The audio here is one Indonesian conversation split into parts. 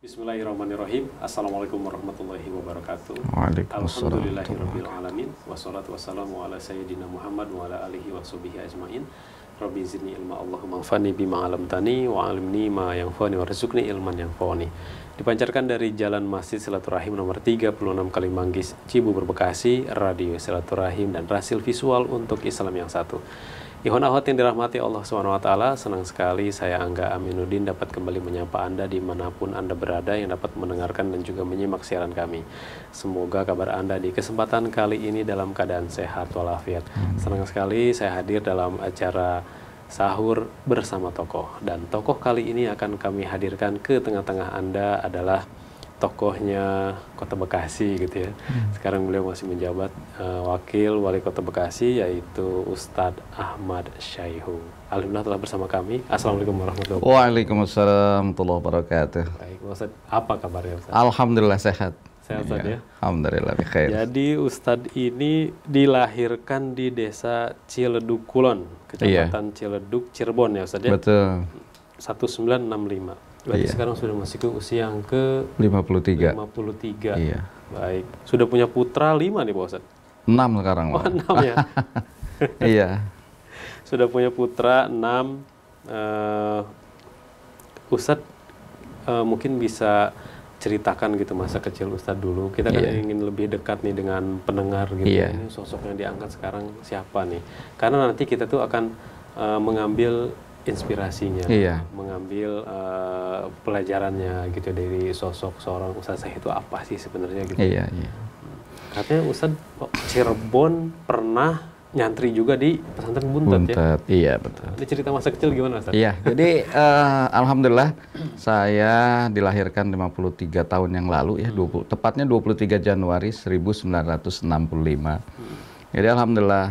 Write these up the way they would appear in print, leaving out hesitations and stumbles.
Bismillahirrahmanirrahim. Assalamualaikum warahmatullahi wabarakatuh. Waalaikumsalam. Alhamdulillahirabbil alamin wassalatu wassalamu ala sayyidina Muhammad wa ala alihi washabihi ajmain. Rabbi zidni ilma Allahumma anfa'ni bima 'allamtani wa 'allimni ma yanfa'uni warzuqni ilman yanfa'uni. Dipancarkan dari Jalan Masjid Silaturahim nomor 36 Kalimanggis, Cibubur, Bekasi, Radio Silaturahim dan Rasil Visual untuk Islam yang satu. Ikhwan akhwat yang dirahmati Allah SWT, senang sekali saya Angga Aminuddin dapat kembali menyapa Anda dimanapun Anda berada yang dapat mendengarkan dan juga menyimak siaran kami. Semoga kabar Anda di kesempatan kali ini dalam keadaan sehat walafiat. Senang sekali saya hadir dalam acara sahur bersama tokoh. Dan tokoh kali ini akan kami hadirkan ke tengah-tengah Anda adalah tokohnya Kota Bekasi gitu ya. Sekarang beliau masih menjabat wakil wali Kota Bekasi, yaitu Ustadz Ahmad Syaihu. Alhamdulillah telah bersama kami. Assalamualaikum warahmatullahi wabarakatuh. Waalaikumsalam warahmatullahi wabarakatuh. Baik, Ustadz, apa kabarnya Ustadz? Alhamdulillah sehat. Sehat Ustadz ya? Alhamdulillah bikhair. Jadi Ustadz ini dilahirkan di desa Ciledug Kulon, Kecamatan Ciledug, Cirebon ya Ustadz ya? Betul. 1965. Berarti sekarang sudah masuk ke usia yang ke 53. 53. Iya. Baik. Sudah punya putra 5 nih Pak Ustadz? 6 sekarang. Oh, 6 ya? Iya. Sudah punya putra 6. Ustadz mungkin bisa ceritakan gitu masa kecil Ustadz dulu. Kita kan ingin lebih dekat nih dengan pendengar gitu. Ini sosok yang diangkat sekarang siapa nih? Karena nanti kita tuh akan mengambil inspirasinya, mengambil pelajarannya gitu dari sosok seorang Ustadz Syaihu itu apa sih sebenarnya gitu. Katanya Ustadz Cirebon pernah nyantri juga di pesantren Buntet ya? Iya betul. Ini cerita masa kecil gimana Ustadz? Iya, jadi alhamdulillah saya dilahirkan 53 tahun yang lalu ya, tepatnya 23 Januari 1965. Jadi alhamdulillah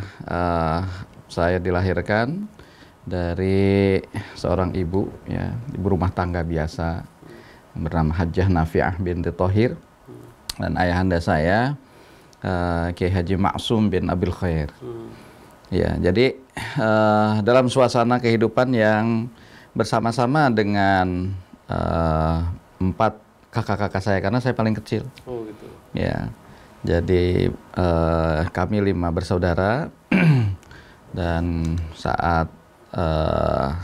saya dilahirkan dari seorang ibu ya, ibu rumah tangga biasa bernama Hajjah Nafi'ah binti Thohir, dan ayahanda saya Kiai Haji Maksum bin Abil Khair. Ya, jadi dalam suasana kehidupan yang bersama-sama dengan 4 kakak-kakak saya, karena saya paling kecil. Oh gitu. Ya, jadi kami 5 bersaudara dan saat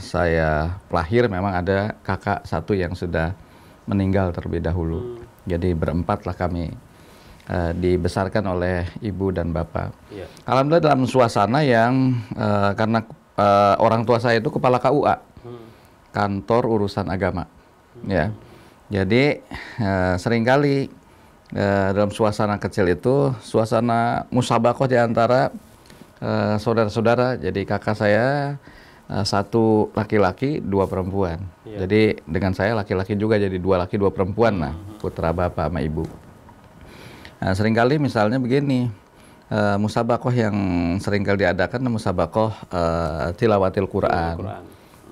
saya lahir memang ada kakak 1 yang sudah meninggal terlebih dahulu. Jadi berempat lah kami dibesarkan oleh ibu dan bapak. Alhamdulillah dalam suasana yang karena orang tua saya itu kepala KUA, kantor urusan agama. Ya, jadi seringkali dalam suasana kecil itu suasana musabakoh di antara saudara-saudara. Jadi kakak saya 1 laki-laki 2 perempuan. Jadi dengan saya laki-laki juga, jadi 2 laki 2 perempuan lah, putra bapak sama ibu. Nah, seringkali misalnya begini, musabakoh yang seringkali diadakan musabakoh tilawatil Quran.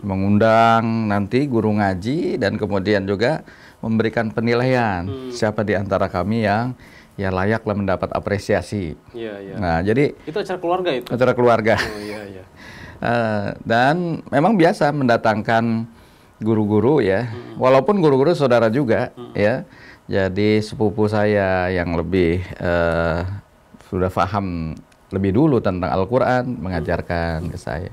Mengundang nanti guru ngaji dan kemudian juga memberikan penilaian siapa di antara kami yang ya layaklah mendapat apresiasi. Nah, jadi itu acara keluarga itu. Acara keluarga. Dan memang biasa mendatangkan guru-guru ya, walaupun guru-guru saudara juga ya. Jadi sepupu saya yang lebih sudah paham lebih dulu tentang Al-Quran mengajarkan ke saya.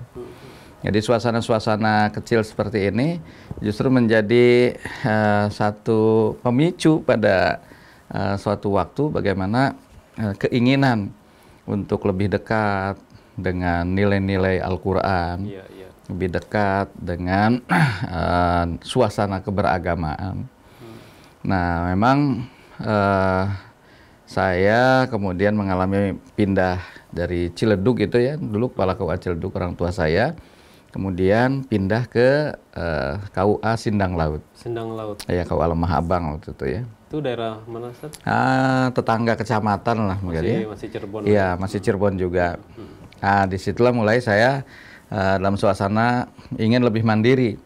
Jadi suasana-suasana kecil seperti ini justru menjadi satu pemicu pada suatu waktu bagaimana keinginan untuk lebih dekat dengan nilai-nilai Al-Quran, lebih dekat dengan suasana keberagamaan. Nah, memang saya kemudian mengalami pindah dari Ciledug itu ya, dulu kepala KUA Ciledug orang tua saya, kemudian pindah ke KUA Sindang Laut. Sindang Laut. Ya, KUA Lemah Abang waktu itu ya. Itu daerah mana Ustaz? Tetangga kecamatan lah mungkin ya. Masih Cirebon. Iya, masih Cirebon juga. Nah, disitulah mulai saya dalam suasana ingin lebih mandiri.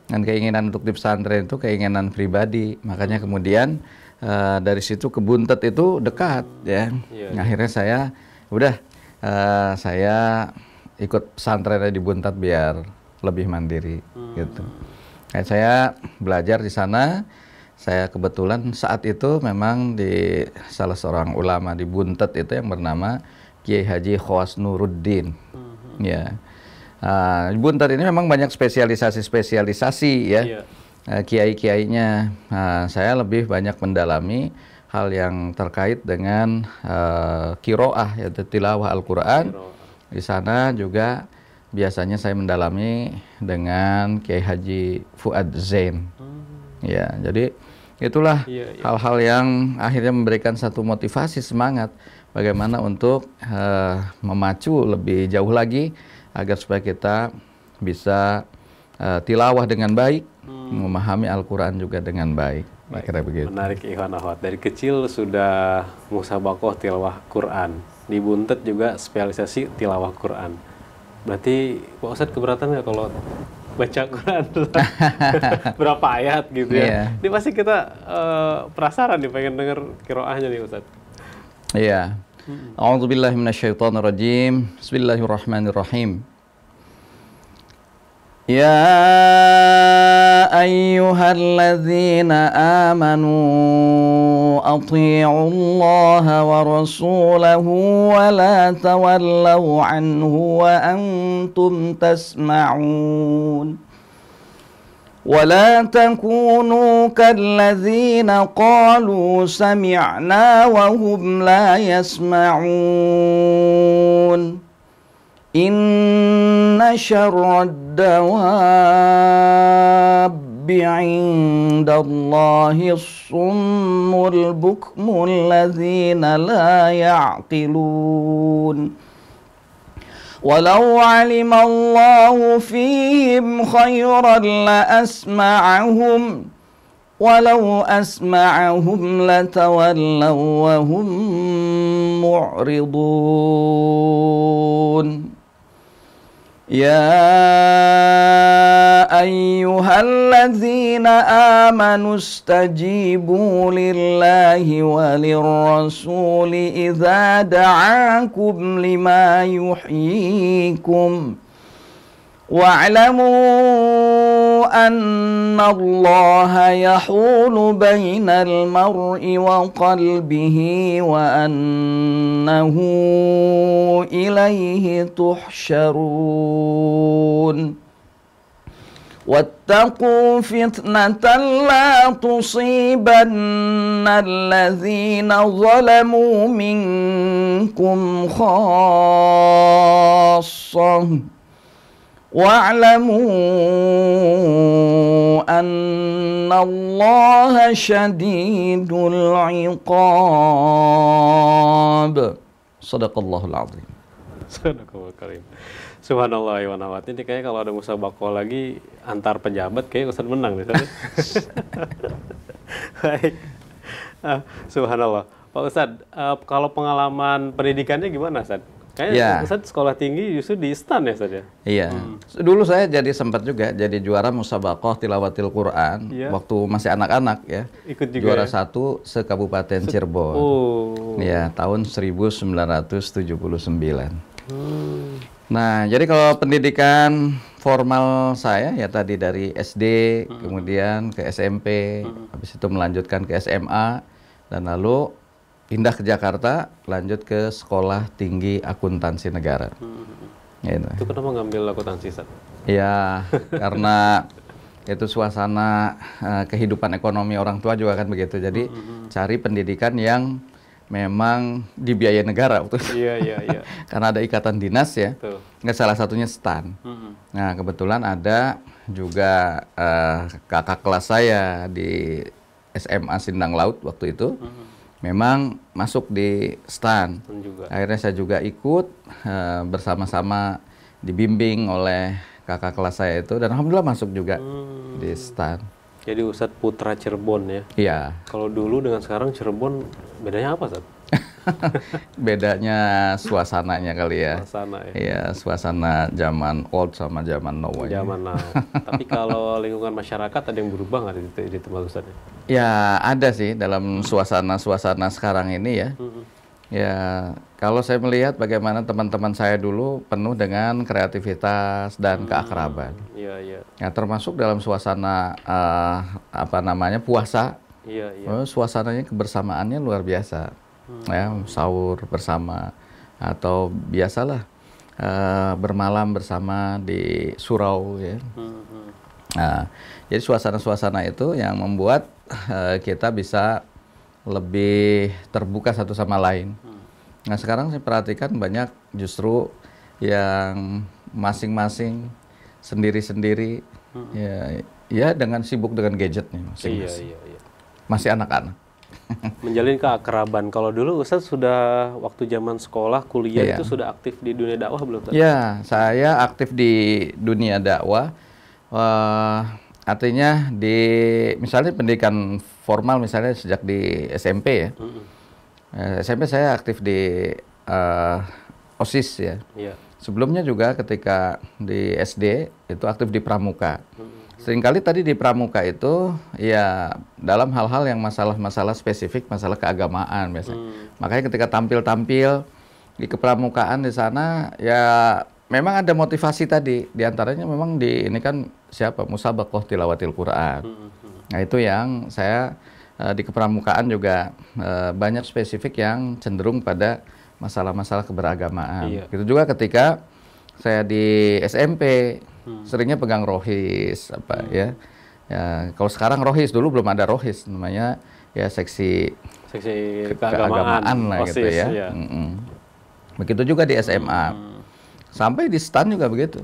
Dan keinginan untuk di pesantren itu keinginan pribadi. Makanya kemudian dari situ ke Buntet itu dekat ya. Akhirnya saya saya ikut pesantren di Buntet biar lebih mandiri gitu. Saya belajar di sana saya kebetulan saat itu memang di salah seorang ulama di Buntet itu yang bernama Kiai Haji Khawas Nuruddin. Ya, di Buntet ini memang banyak spesialisasi ya. Kiai-kiainya. Saya lebih banyak mendalami hal yang terkait dengan qiraah, yaitu tilawah Al-Quran. Di sana juga biasanya saya mendalami dengan Kiai Haji Fuad Zain. Ya, jadi itulah hal-hal yang akhirnya memberikan satu motivasi semangat bagaimana untuk memacu lebih jauh lagi agar supaya kita bisa tilawah dengan baik, memahami Al-Quran juga dengan baik. Kira begitu. Menarik ikhwan akhwat. Dari kecil sudah musabaqah tilawah Quran. Di Buntet juga spesialisasi tilawah Quran. Berarti Pak Ustadz keberatan nggak kalau baca Quran berapa ayat gitu ya? Ini pasti kita penasaran nih, pengen denger qiraahnya nih Ustadz. Iya. A'udzubillahi minasyaitonirrajim. Bismillahirrahmanirrahim. Ya ayyuhalladzina amanu athi'ullaha wa rasulahu wa la tawallaw anhu wa antum tasma'un. ولا تكونوا كالذين قالوا سمعنا وهم لا يسمعون إن شر الدواب عند الله الصم البكم الذين لا يعقلون ولو علم الله فيهم خيرا لأسمعهم ولو أسمعهم لتولوا وهم معرضون يا أيها الذين آمنوا استجيبوا لله وللرسول إذا دعاكم لما يحييكم واعلموا أن الله يحول بين المرء وقلبه وأنه إليه تحشرون واتقوا فتنة لا تصيبن الذين ظلموا منكم خاصة واعلموا أن الله شديد العقاب صدق الله العظيم. Sadaqallahul karim. Subhanallah ya wanawat. Ini kayaknya kalau ada musabaqah lagi antar pejabat kayak Ustadz menang nih. Baik. Subhanallah. Pak Ustadz, kalau pengalaman pendidikannya gimana Ustadz? Kayaknya Ustadz sekolah tinggi justru di STAN ya Ustadz ya? Iya. Dulu saya jadi sempat juga jadi juara musabaqah tilawatil Quran waktu masih anak-anak ya. Ikut juga juara satu se-Kabupaten Cirebon. Ya, tahun 1979. Nah, jadi kalau pendidikan formal saya ya tadi dari SD, kemudian ke SMP, habis itu melanjutkan ke SMA, dan lalu pindah ke Jakarta, lanjut ke Sekolah Tinggi Akuntansi Negara. Gitu. Itu kenapa ngambil akuntansi, Ustaz? Ya, karena itu suasana kehidupan ekonomi orang tua juga kan begitu. Jadi cari pendidikan yang memang dibiayai negara waktu itu. Iya. Karena ada ikatan dinas ya. Nggak, salah satunya STAN. Nah, kebetulan ada juga kakak kelas saya di SMA Sindang Laut waktu itu. Memang masuk di STAN. Akhirnya saya juga ikut bersama-sama dibimbing oleh kakak kelas saya itu, dan alhamdulillah masuk juga di STAN. Jadi Ustadz putra Cirebon ya? Iya. Kalau dulu dengan sekarang Cirebon bedanya apa, Ustadz? Bedanya suasananya kali ya. Suasana ya? Iya, suasana zaman old sama zaman now. Zaman now. Tapi kalau lingkungan masyarakat ada yang berubah nggak di tempat Ustadz? Ya, ada sih dalam suasana-suasana sekarang ini ya. Ya, kalau saya melihat bagaimana teman-teman saya dulu penuh dengan kreativitas dan keakraban. Iya. Ya, termasuk dalam suasana puasa Iya, iya. Suasananya kebersamaannya luar biasa. Ya, sahur bersama atau biasalah bermalam bersama di surau ya. Nah, jadi suasana-suasana itu yang membuat kita bisa lebih terbuka satu sama lain. Nah, sekarang saya perhatikan banyak justru yang masing-masing sendiri-sendiri ya dengan sibuk dengan gadgetnya masing-masing. Iya. Masih anak-anak. Menjalin keakraban. Kalau dulu Ustadz sudah waktu zaman sekolah, kuliah itu sudah aktif di dunia dakwah belum? Ya, saya aktif di dunia dakwah. Artinya misalnya pendidikan formal misalnya sejak di SMP ya. SMP saya aktif di OSIS ya. Sebelumnya juga ketika di SD itu aktif di Pramuka. Seringkali tadi di Pramuka itu ya dalam hal-hal yang masalah-masalah spesifik, masalah keagamaan biasanya. Makanya ketika tampil-tampil di kepramukaan di sana ya memang ada motivasi tadi. Di antaranya memang ini kan siapa? Musabaqah tilawatil Quran. Nah, itu yang saya di kepramukaan juga banyak spesifik yang cenderung pada masalah-masalah keberagamaan. Gitu juga ketika saya di SMP seringnya pegang rohis ya. Kalau sekarang rohis, dulu belum ada rohis, namanya ya seksi keagamaan lah gitu ya. Begitu juga di SMA. Sampai di STAN juga begitu.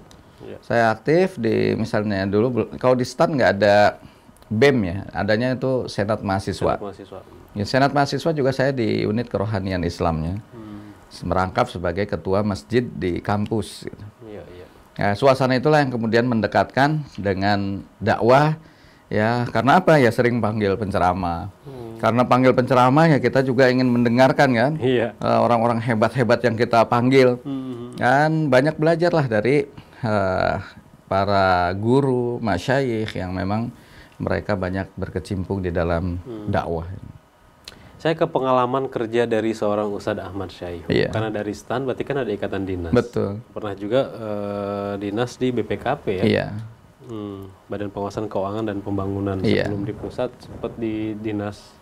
Saya aktif di misalnya dulu kalau di STAN nggak ada BEM ya, adanya itu Senat Mahasiswa. Ya, Senat Mahasiswa juga saya di unit kerohanian Islamnya. Merangkap sebagai ketua masjid di kampus gitu. Ya, suasana itulah yang kemudian mendekatkan dengan dakwah ya, karena apa ya, sering panggil penceramah. Karena panggil penceramah ya kita juga ingin mendengarkan kan orang-orang hebat-hebat yang kita panggil. Kan banyak belajarlah dari para guru, masyayikh yang memang mereka banyak berkecimpung di dalam dakwah. Saya ke pengalaman kerja dari seorang Ustadz Ahmad Syaihu. Karena dari STAN berarti kan ada ikatan dinas. Betul. Pernah juga dinas di BPKP ya. Iya. Badan Pengawasan Keuangan dan Pembangunan. Sebelum di pusat sempat di dinas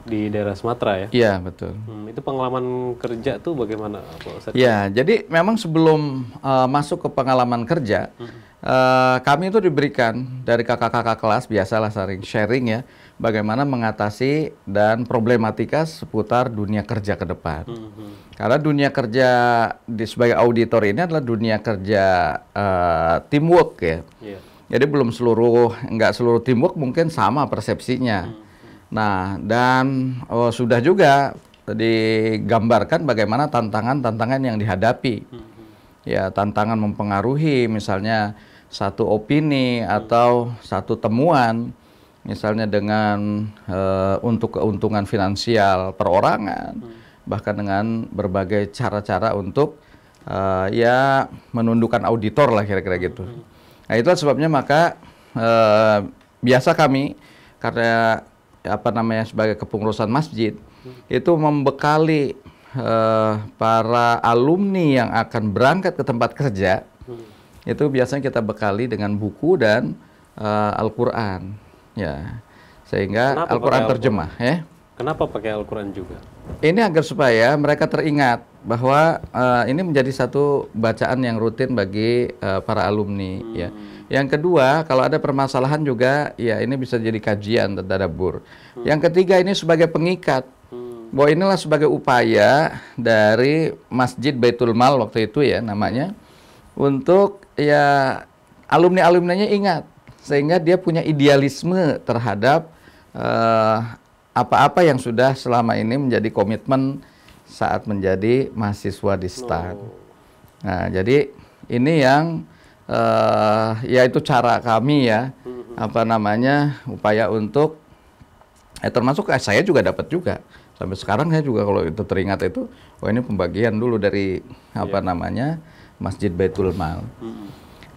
di daerah Sumatera ya. Iya, betul. Itu pengalaman kerja tuh bagaimana Pak Ustadz? Ya, jadi memang sebelum masuk ke pengalaman kerja, kami itu diberikan dari kakak-kakak kelas, biasalah sering sharing ya, bagaimana mengatasi dan problematika seputar dunia kerja ke depan. Karena dunia kerja sebagai auditor ini adalah dunia kerja teamwork ya. Jadi nggak seluruh teamwork mungkin sama persepsinya. Nah, dan sudah juga digambarkan bagaimana tantangan-tantangan yang dihadapi. Ya, tantangan mempengaruhi misalnya satu opini atau satu temuan, misalnya dengan untuk keuntungan finansial perorangan, bahkan dengan berbagai cara-cara untuk ya menundukkan auditor lah kira-kira gitu. Nah, itulah sebabnya maka biasa kami karena sebagai kepengurusan masjid itu membekali para alumni yang akan berangkat ke tempat kerja. Itu biasanya kita bekali dengan buku dan Al-Quran, ya, sehingga Al-Quran terjemah, ya. Kenapa pakai Al-Quran juga? Ini agar supaya mereka teringat bahwa ini menjadi satu bacaan yang rutin bagi para alumni, ya. Yang kedua, kalau ada permasalahan juga, ya ini bisa jadi kajian tadabbur. Yang ketiga, ini sebagai pengikat. Bahwa inilah sebagai upaya dari Masjid Baitul Mal waktu itu ya namanya, untuk ya alumni-alumninya ingat, sehingga dia punya idealisme terhadap apa-apa yang sudah selama ini menjadi komitmen saat menjadi mahasiswa di STAN. Nah, jadi ini yang ya itu cara kami ya, upaya untuk termasuk saya juga dapat juga. Sampai sekarang saya juga kalau itu teringat itu, ini pembagian dulu dari Masjid Baitul Mal.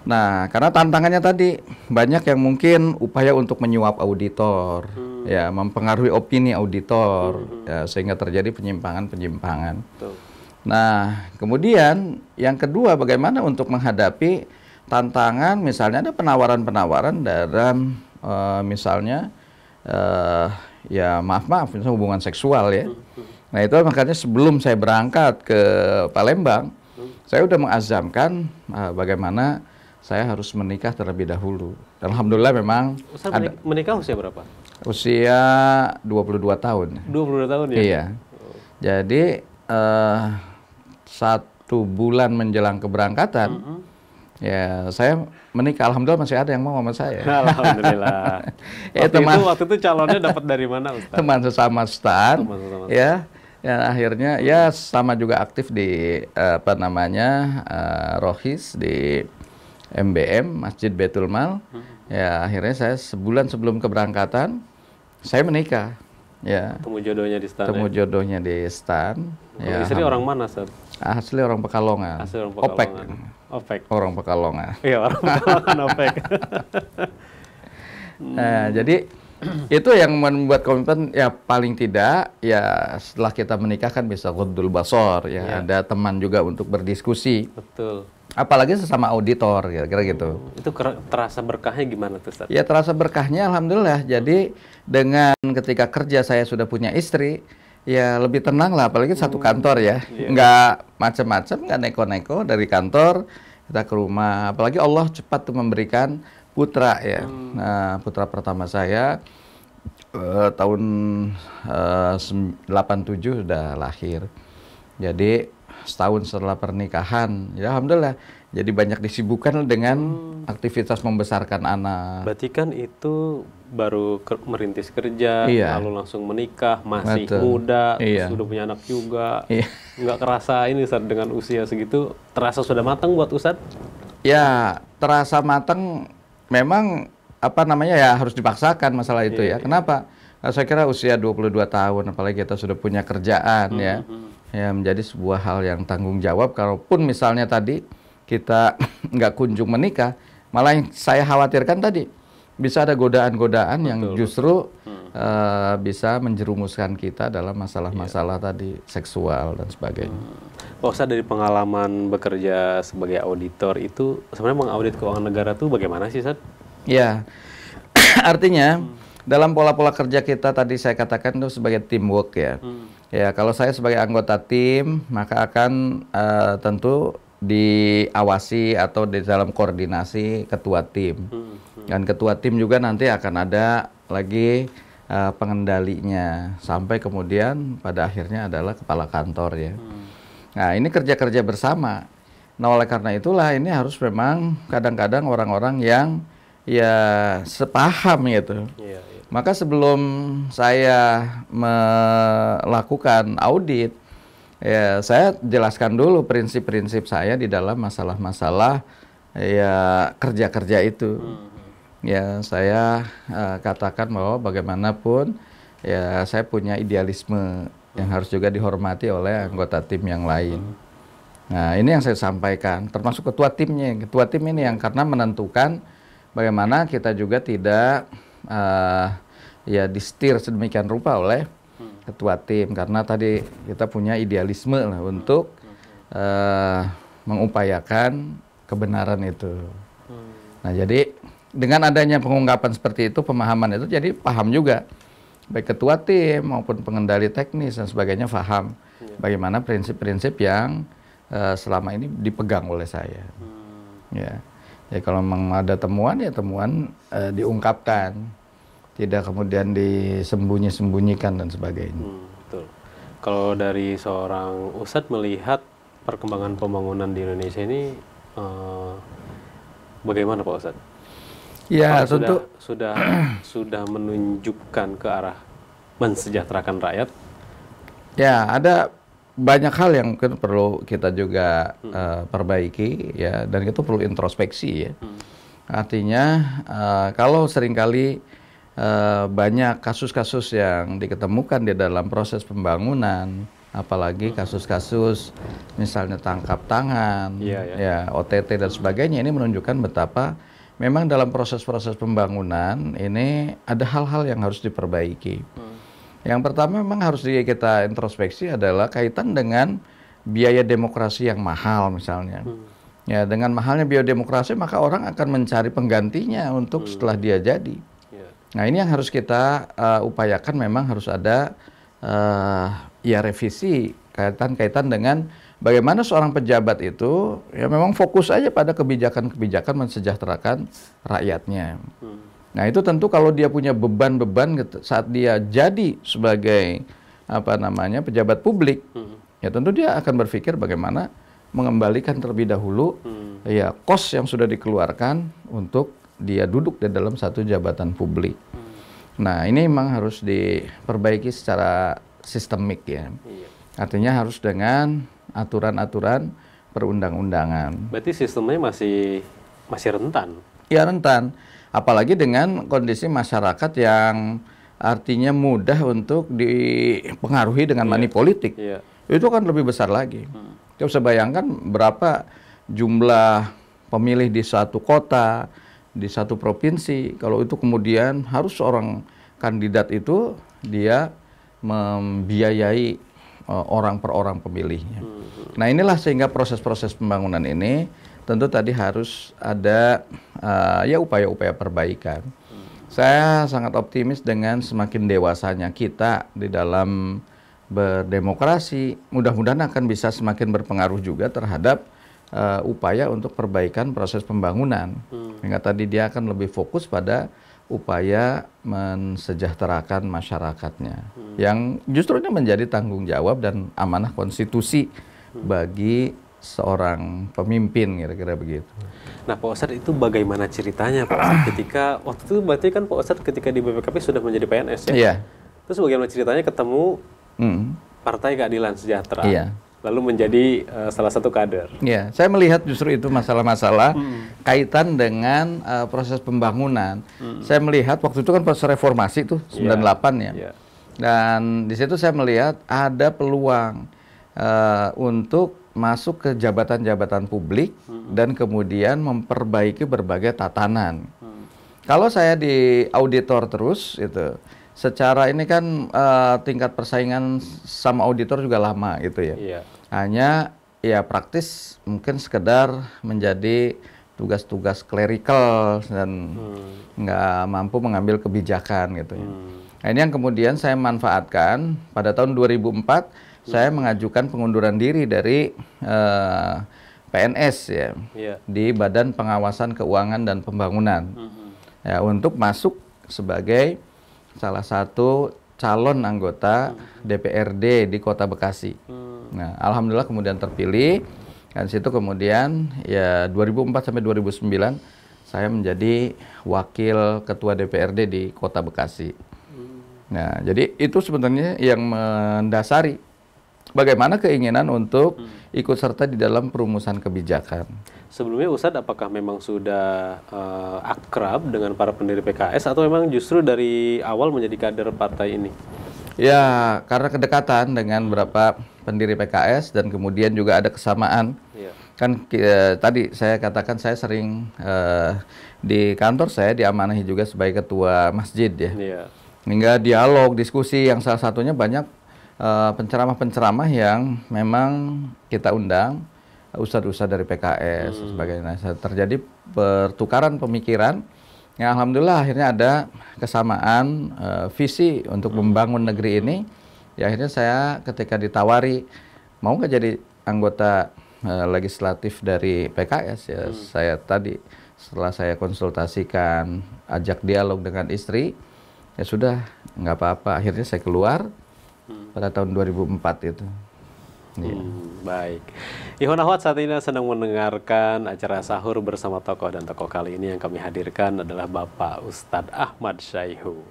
Nah, karena tantangannya tadi banyak yang mungkin upaya untuk menyuap auditor, ya, mempengaruhi opini auditor, ya, sehingga terjadi penyimpangan-penyimpangan. Nah, kemudian yang kedua, bagaimana untuk menghadapi tantangan, misalnya ada penawaran-penawaran dalam misalnya ya maaf misalnya hubungan seksual ya. Nah itu makanya sebelum saya berangkat ke Palembang, saya udah mengazamkan bagaimana saya harus menikah terlebih dahulu. Alhamdulillah memang. Ustaz menikah usia berapa? Usia 22 tahun. 22 tahun ya? Iya. Jadi 1 bulan menjelang keberangkatan, ya saya menikah. Alhamdulillah masih ada yang mau sama saya. Alhamdulillah. Waktu itu calonnya dapat dari mana, Ustaz? Teman sesama stan, ya. Ya akhirnya ya sama juga aktif di Rohis di MBM Masjid Baitul Mal. Ya akhirnya saya sebulan sebelum keberangkatan saya menikah. Ya. Temu jodohnya di stan. Temu jodohnya di stan. Ya, istri orang mana, Ustaz? Asli orang Pekalongan. Asli orang Pekalongan. Opek. Orang Pekalongan. Iya, orang Pekalongan Opek. Nah, jadi itu yang membuat komitmen ya paling tidak ya setelah kita menikah kan bisa ghaddul basar ya, ada teman juga untuk berdiskusi. Betul. Apalagi sesama auditor kira-kira gitu. Itu terasa berkahnya gimana tuh, Ustaz? Ya terasa berkahnya alhamdulillah. Jadi dengan ketika kerja saya sudah punya istri, ya lebih tenang lah, apalagi satu kantor ya. Nggak macam-macam, nggak neko-neko dari kantor kita ke rumah. Apalagi Allah cepat tuh memberikan putra ya. Nah, putra pertama saya tahun 87 sudah lahir. Jadi setahun setelah pernikahan, ya alhamdulillah. Jadi banyak disibukkan dengan aktivitas membesarkan anak. Berarti kan itu baru merintis kerja, lalu langsung menikah, masih muda, sudah punya anak juga. Nggak kerasa ini, Ustaz, dengan usia segitu, terasa sudah matang buat Ustaz? Ya, terasa matang memang ya harus dipaksakan masalah itu ya. Kenapa? Saya kira usia 22 tahun, apalagi kita sudah punya kerjaan ya menjadi sebuah hal yang tanggung jawab. Kalaupun misalnya tadi kita nggak kunjung menikah, malah yang saya khawatirkan tadi bisa ada godaan-godaan yang justru bisa menjerumuskan kita dalam masalah-masalah tadi seksual dan sebagainya. Pak Ustadz, dari pengalaman bekerja sebagai auditor itu sebenarnya mengaudit keuangan negara tuh bagaimana sih, Ustaz? Ya, artinya dalam pola-pola kerja kita tadi saya katakan itu sebagai teamwork ya. Ya, kalau saya sebagai anggota tim maka akan tentu diawasi atau di dalam koordinasi ketua tim. Dan ketua tim juga nanti akan ada lagi pengendalinya sampai kemudian pada akhirnya adalah kepala kantor ya. Nah, ini kerja-kerja bersama. Nah, oleh karena itulah ini harus memang kadang-kadang orang-orang yang ya sepaham gitu. Maka sebelum saya melakukan audit, ya saya jelaskan dulu prinsip-prinsip saya di dalam masalah-masalah ya kerja-kerja itu. Ya saya katakan bahwa bagaimanapun ya saya punya idealisme yang harus juga dihormati oleh anggota tim yang lain. Nah, ini yang saya sampaikan, termasuk ketua timnya. Ketua tim ini yang karena menentukan bagaimana kita juga tidak ya disetir sedemikian rupa oleh ketua tim, karena tadi kita punya idealisme lah untuk mengupayakan kebenaran itu. Nah, jadi dengan adanya pengungkapan seperti itu, pemahaman itu, jadi paham juga baik ketua tim maupun pengendali teknis dan sebagainya paham bagaimana prinsip-prinsip yang selama ini dipegang oleh saya. Ya, jadi kalau memang ada temuan ya temuan diungkapkan, tidak kemudian disembunyi-sembunyikan dan sebagainya. Betul. Kalau dari seorang Ustadz melihat perkembangan pembangunan di Indonesia ini bagaimana, Pak Ustadz? Ya, tentu sudah menunjukkan ke arah mensejahterakan rakyat. Ya, ada banyak hal yang mungkin perlu kita juga perbaiki ya, dan itu perlu introspeksi ya. Artinya kalau seringkali banyak kasus-kasus yang diketemukan di dalam proses pembangunan, apalagi kasus-kasus misalnya tangkap tangan, ya OTT dan sebagainya, ini menunjukkan betapa memang dalam proses-proses pembangunan ini ada hal-hal yang harus diperbaiki. Yang pertama memang harus kita introspeksi adalah kaitan dengan biaya demokrasi yang mahal misalnya. Ya, dengan mahalnya biaya demokrasi maka orang akan mencari penggantinya untuk setelah dia jadi. Nah, ini yang harus kita upayakan, memang harus ada ya revisi kaitan dengan bagaimana seorang pejabat itu ya memang fokus aja pada kebijakan-kebijakan mensejahterakan rakyatnya. Nah, itu tentu kalau dia punya beban-beban saat dia jadi sebagai pejabat publik, ya tentu dia akan berpikir bagaimana mengembalikan terlebih dahulu ya kos yang sudah dikeluarkan untuk dia duduk di dalam satu jabatan publik. Nah, ini memang harus diperbaiki secara sistemik ya. Artinya harus dengan aturan-aturan perundang-undangan. Berarti sistemnya masih rentan? Ya, rentan. Apalagi dengan kondisi masyarakat yang artinya mudah untuk dipengaruhi dengan money politik. Itu kan lebih besar lagi. Kita bisa bayangkan berapa jumlah pemilih di satu kota, di satu provinsi. Kalau itu kemudian harus seorang kandidat itu dia membiayai orang per orang pemilihnya. Nah, inilah sehingga proses-proses pembangunan ini tentu tadi harus ada ya upaya-upaya perbaikan. Saya sangat optimis dengan semakin dewasanya kita di dalam berdemokrasi, mudah-mudahan akan bisa semakin berpengaruh juga terhadap upaya untuk perbaikan proses pembangunan. Sehingga tadi dia akan lebih fokus pada upaya mensejahterakan masyarakatnya. Yang justru ini menjadi tanggung jawab dan amanah konstitusi bagi seorang pemimpin, kira-kira begitu. Nah, Pak Ustadz, itu bagaimana ceritanya Pak Ustadz ketika waktu itu berarti kan Pak Ustadz ketika di BPKP sudah menjadi PNS ya? Iya. Terus bagaimana ceritanya ketemu Partai Keadilan Sejahtera? Iya. Lalu menjadi salah satu kader. Iya, saya melihat justru itu masalah-masalah kaitan dengan proses pembangunan. Saya melihat waktu itu kan proses reformasi tuh 98 ya. Dan di situ saya melihat ada peluang untuk masuk ke jabatan-jabatan publik dan kemudian memperbaiki berbagai tatanan. Kalau saya di auditor terus itu, secara ini kan tingkat persaingan sama auditor juga lama gitu ya. Hanya ya praktis mungkin sekedar menjadi tugas-tugas clerical dan nggak mampu mengambil kebijakan gitu ya. Nah, ini yang kemudian saya manfaatkan pada tahun 2004 saya mengajukan pengunduran diri dari PNS ya di Badan Pengawasan Keuangan dan Pembangunan ya, untuk masuk sebagai salah satu calon anggota DPRD di Kota Bekasi. Nah, alhamdulillah kemudian terpilih, dan situ kemudian ya 2004 sampai 2009 saya menjadi wakil ketua DPRD di Kota Bekasi. Nah, jadi itu sebenarnya yang mendasari bagaimana keinginan untuk ikut serta di dalam perumusan kebijakan. Sebelumnya Ustadz, apakah memang sudah akrab dengan para pendiri PKS atau memang justru dari awal menjadi kader partai ini? Ya, karena kedekatan dengan beberapa pendiri PKS dan kemudian juga ada kesamaan. Kan tadi saya katakan saya sering di kantor saya diamanahi juga sebagai ketua masjid ya. Hingga dialog, diskusi yang salah satunya banyak penceramah-penceramah yang memang kita undang, ustadz-ustadz dari PKS sebagainya. Terjadi pertukaran pemikiran yang alhamdulillah akhirnya ada kesamaan visi untuk membangun negeri ini. Ya, akhirnya saya ketika ditawari mau nggak jadi anggota legislatif dari PKS ya, saya tadi setelah saya konsultasikan, ajak dialog dengan istri, ya sudah nggak apa-apa, akhirnya saya keluar pada tahun 2004 itu. Baik. Ikhwan akhwat, saat ini sedang mendengarkan acara sahur bersama tokoh, dan tokoh kali ini yang kami hadirkan adalah Bapak Ustadz Ahmad Syaihu.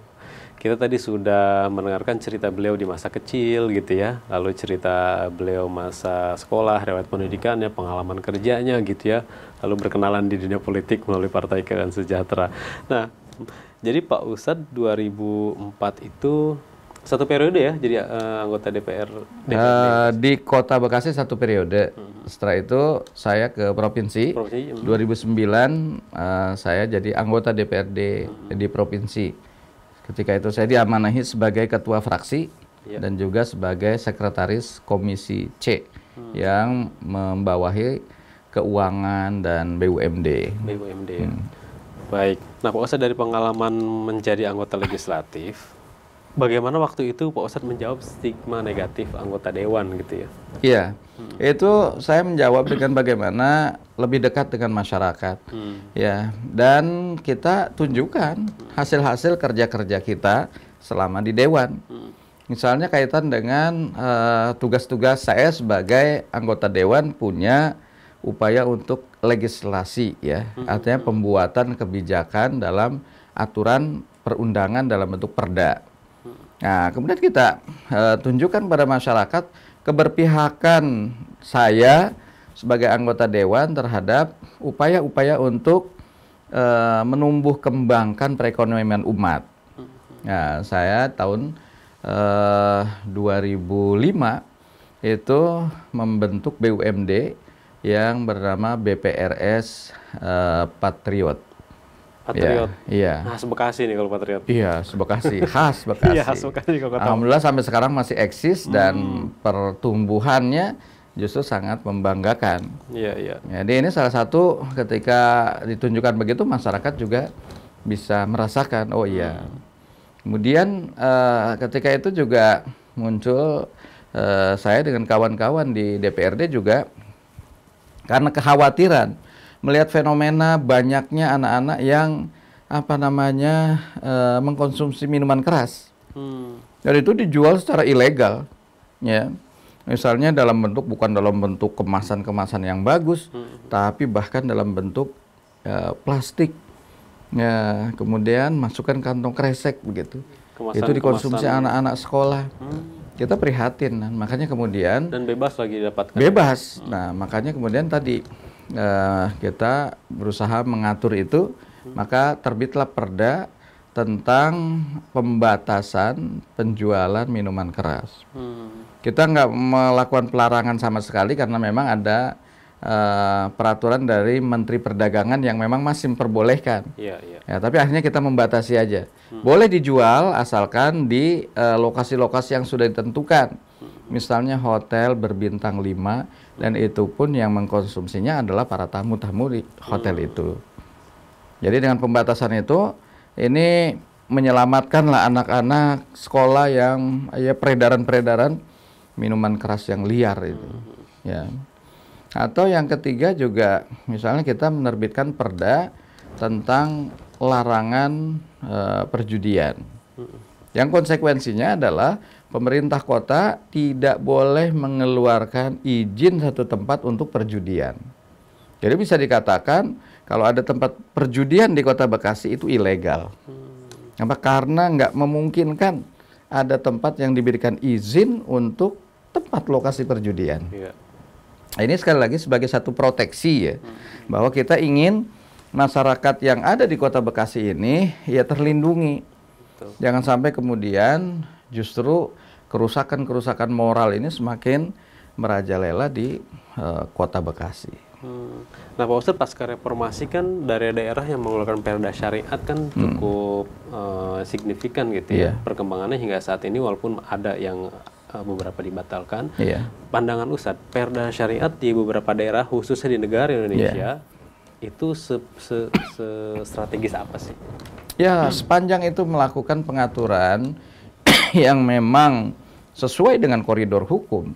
Kita tadi sudah mendengarkan cerita beliau di masa kecil gitu ya, lalu cerita beliau masa sekolah, riwayat pendidikannya, pengalaman kerjanya gitu ya, lalu berkenalan di dunia politik melalui Partai Keadilan Sejahtera. Nah, jadi Pak Ustadz 2004 itu satu periode ya jadi anggota DPRD. Di Kota Bekasi satu periode. Setelah itu saya ke provinsi. 2009 saya jadi anggota DPRD di provinsi. Ketika itu saya diamanahi sebagai ketua fraksi dan juga sebagai sekretaris Komisi C yang membawahi keuangan dan BUMD. Baik. Nah, Pak Ustadz, dari pengalaman menjadi anggota legislatif, bagaimana waktu itu Pak Ustadz menjawab stigma negatif anggota dewan gitu ya? Iya, itu saya menjawab dengan bagaimana lebih dekat dengan masyarakat, ya. Dan kita tunjukkan hasil-hasil kerja-kerja kita selama di dewan. Misalnya kaitan dengan tugas-tugas saya sebagai anggota dewan punya upaya untuk legislasi, ya, artinya pembuatan kebijakan dalam aturan perundangan dalam bentuk perda. Nah, kemudian kita tunjukkan pada masyarakat keberpihakan saya sebagai anggota dewan terhadap upaya-upaya untuk menumbuh kembangkan perekonomian umat. Nah, saya tahun 2005 itu membentuk BUMD yang bernama BPRS Patriot. Patriot. Iya. Khas Bekasi nih kalau Patriot. Iya, Bekasi, khas Bekasi. Iya, khas Bekasi kalau kata. Alhamdulillah sampai sekarang masih eksis dan pertumbuhannya justru sangat membanggakan. Iya, iya. Jadi ini salah satu ketika ditunjukkan begitu masyarakat juga bisa merasakan, oh iya. Kemudian ketika itu juga muncul saya dengan kawan-kawan di DPRD juga karena kekhawatiran melihat fenomena banyaknya anak-anak yang mengkonsumsi minuman keras. Dan itu dijual secara ilegal, ya. Misalnya bukan dalam bentuk kemasan-kemasan yang bagus, tapi bahkan dalam bentuk plastik. Ya, kemudian masukkan kantong kresek begitu. Itu dikonsumsi anak-anak sekolah. Kita prihatin, makanya kemudian dan bebas lagi didapatkan. Bebas. Nah, makanya kemudian tadi kita berusaha mengatur itu, maka terbitlah perda tentang pembatasan penjualan minuman keras. Kita nggak melakukan pelarangan sama sekali karena memang ada peraturan dari Menteri Perdagangan yang memang masih memperbolehkan. Iya, iya. Ya, tapi akhirnya kita membatasi aja. Boleh dijual asalkan di lokasi-lokasi yang sudah ditentukan. Misalnya hotel berbintang 5 dan itu pun yang mengkonsumsinya adalah para tamu-tamu di hotel itu. Jadi dengan pembatasan itu ini menyelamatkanlah anak-anak sekolah yang peredaran-peredaran minuman keras yang liar itu. Ya. Atau yang ketiga juga misalnya kita menerbitkan perda tentang larangan perjudian. Yang konsekuensinya adalah pemerintah kota tidak boleh mengeluarkan izin satu tempat untuk perjudian. Jadi bisa dikatakan kalau ada tempat perjudian di Kota Bekasi itu ilegal. Karena nggak memungkinkan ada tempat yang diberikan izin untuk tempat lokasi perjudian. Iya. Ini sekali lagi sebagai satu proteksi ya, bahwa kita ingin masyarakat yang ada di Kota Bekasi ini ya terlindungi. Betul. Jangan sampai kemudian justru kerusakan-kerusakan moral ini semakin merajalela di Kota Bekasi. Nah, Pak Ustadz, pasca reformasi kan dari daerah yang mengeluarkan perda syariat kan cukup signifikan gitu ya. Perkembangannya hingga saat ini walaupun ada yang beberapa dibatalkan. Pandangan Ustadz, perda syariat di beberapa daerah khususnya di negara Indonesia itu strategis apa sih? Ya, sepanjang itu melakukan pengaturan yang memang sesuai dengan koridor hukum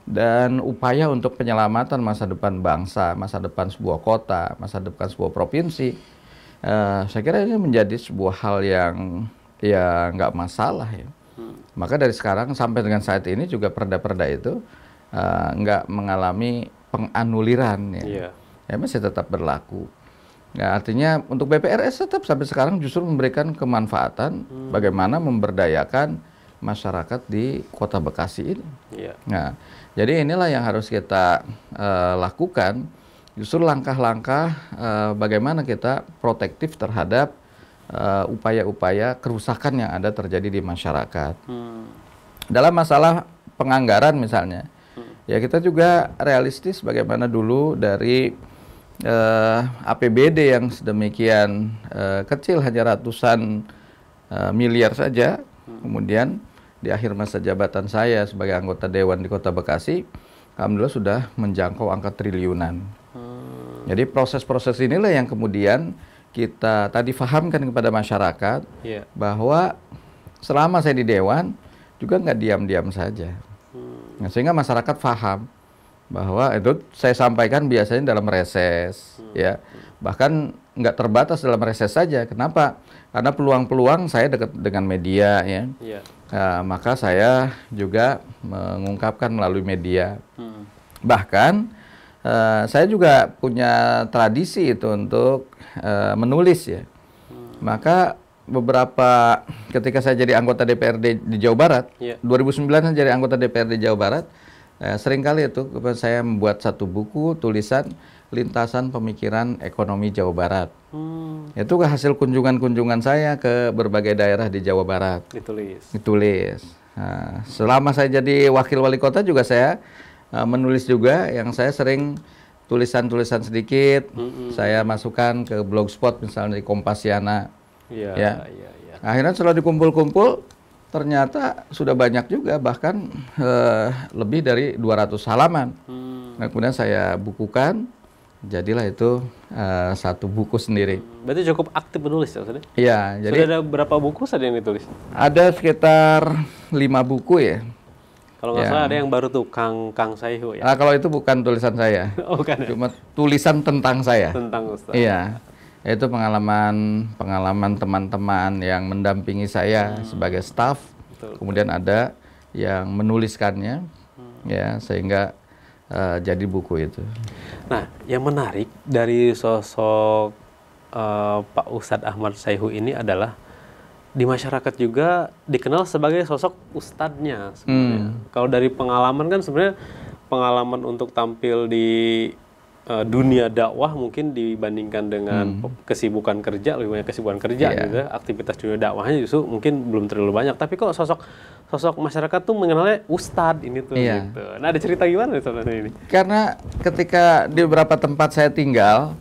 dan upaya untuk penyelamatan masa depan bangsa, masa depan sebuah kota, masa depan sebuah provinsi, saya kira ini menjadi sebuah hal yang ya nggak masalah ya. Maka dari sekarang sampai dengan saat ini juga perda-perda itu nggak mengalami penganuliran ya. Ya masih tetap berlaku. Ya, artinya untuk BPRS tetap sampai sekarang justru memberikan kemanfaatan bagaimana memberdayakan masyarakat di Kota Bekasi ini. Nah, jadi inilah yang harus kita lakukan. Justru langkah-langkah bagaimana kita protektif terhadap upaya-upaya kerusakan yang ada terjadi di masyarakat. Dalam masalah penganggaran misalnya, ya kita juga realistis bagaimana dulu dari APBD yang sedemikian kecil hanya ratusan miliar saja, kemudian di akhir masa jabatan saya sebagai anggota Dewan di Kota Bekasi, alhamdulillah sudah menjangkau angka triliunan. Jadi proses-proses inilah yang kemudian kita tadi fahamkan kepada masyarakat bahwa selama saya di Dewan juga nggak diam-diam saja. Nah, sehingga masyarakat paham bahwa itu saya sampaikan biasanya dalam reses, ya, bahkan nggak terbatas dalam reses saja. Kenapa? Karena peluang-peluang saya dekat dengan media, ya. Maka saya juga mengungkapkan melalui media. Bahkan saya juga punya tradisi itu untuk menulis, ya. Maka beberapa ketika saya jadi anggota DPRD di Jawa Barat, 2009 saya jadi anggota DPRD Jawa Barat, seringkali itu saya membuat satu buku tulisan lintasan pemikiran ekonomi Jawa Barat. Itu hasil kunjungan-kunjungan saya ke berbagai daerah di Jawa Barat. Ditulis. Nah, selama saya jadi wakil wali kota juga saya menulis juga, yang saya sering tulisan-tulisan sedikit, saya masukkan ke blogspot misalnya di Kompasiana. Akhirnya setelah dikumpul-kumpul, ternyata sudah banyak juga, bahkan lebih dari 200 halaman. Nah, kemudian saya bukukan, jadilah itu satu buku sendiri. Berarti cukup aktif menulis, ya? Iya. Jadi sudah ada berapa buku saja yang ditulis? Ada sekitar 5 buku, ya. Kalau nggak salah ada yang baru tuh, Kang Sayhu, ya? Nah, kalau itu bukan tulisan saya. Bukan, ya? Cuma tulisan tentang saya. Tentang Ustaz. Iya. Itu pengalaman teman-teman yang mendampingi saya sebagai staf. Kemudian ada yang menuliskannya, ya, sehingga jadi buku itu. Nah, yang menarik dari sosok Pak Ustadz Ahmad Sayhu ini adalah di masyarakat juga dikenal sebagai sosok ustadznya sebenarnya. Kalau dari pengalaman kan sebenarnya pengalaman untuk tampil di dunia dakwah mungkin dibandingkan dengan kesibukan kerja, lebih banyak kesibukan kerja gitu, aktivitas dunia dakwahnya justru mungkin belum terlalu banyak. Tapi kok sosok masyarakat tuh mengenalnya ustadz ini tuh gitu. Nah, ada cerita gimana sebenarnya ini? Karena ketika di beberapa tempat saya tinggal,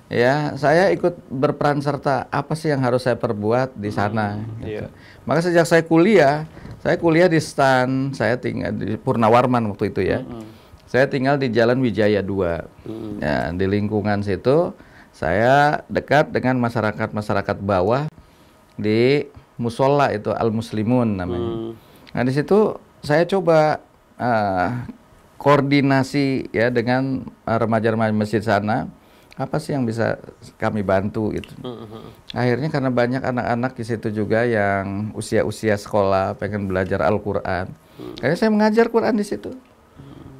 ya, saya ikut berperan serta apa sih yang harus saya perbuat di sana. Gitu. Maka sejak saya kuliah di STAN, saya tinggal di Purnawarman waktu itu, ya. Saya tinggal di Jalan Wijaya 2. Ya, di lingkungan situ saya dekat dengan masyarakat bawah di musola itu, Al Muslimun namanya. Nah, di situ saya coba koordinasi, ya, dengan remaja-remaja masjid sana. Apa sih yang bisa kami bantu itu? Akhirnya karena banyak anak-anak di situ juga yang usia-usia sekolah pengen belajar Al-Qur'an. Akhirnya saya mengajar Quran di situ.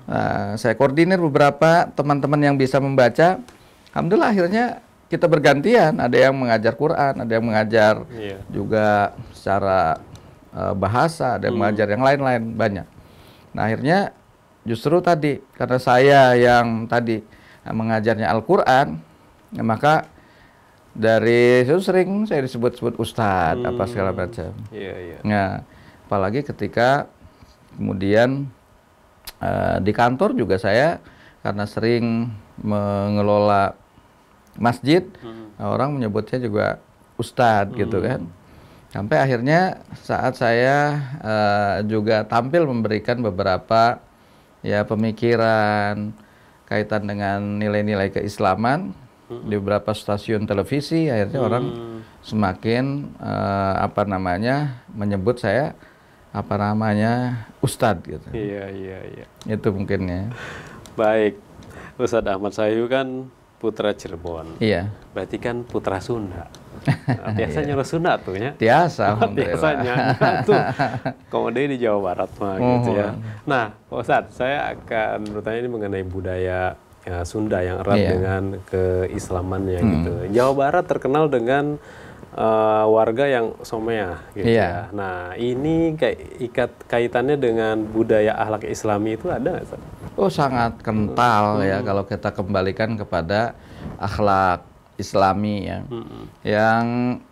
Nah, saya koordinir beberapa teman-teman yang bisa membaca. Alhamdulillah akhirnya kita bergantian, ada yang mengajar Quran, ada yang mengajar juga secara bahasa, ada yang mengajar yang lain-lain, banyak. Nah, akhirnya justru tadi karena saya yang tadi mengajarnya Al-Qur'an, ya, maka dari itu sering saya disebut-sebut ustadz apa segala macam. Nah, apalagi ketika kemudian di kantor juga saya karena sering mengelola masjid, orang menyebutnya juga ustadz gitu kan. Sampai akhirnya saat saya juga tampil memberikan beberapa, ya, pemikiran kaitan dengan nilai-nilai keislaman di beberapa stasiun televisi, akhirnya orang semakin menyebut saya ustadz gitu. Itu mungkin, ya. Baik, Ustadz Ahmad Sayhu kan putra Cirebon. Iya. Berarti kan putra Sunda. Nah, biasanya nyuruh Sunda tuh, ya. Biasanya tuh. Komode di Jawa Barat mah gitu, ya. Nah, Pak Ustadz, saya akan bertanya ini mengenai budaya Sunda yang erat dengan keislamannya gitu. Jawa Barat terkenal dengan warga yang someah gitu, ya. Nah, ini kayak kaitannya dengan budaya akhlak Islami itu ada nggak, Ustaz? Oh, sangat kental, ya, kalau kita kembalikan kepada akhlak Islami, ya. Yang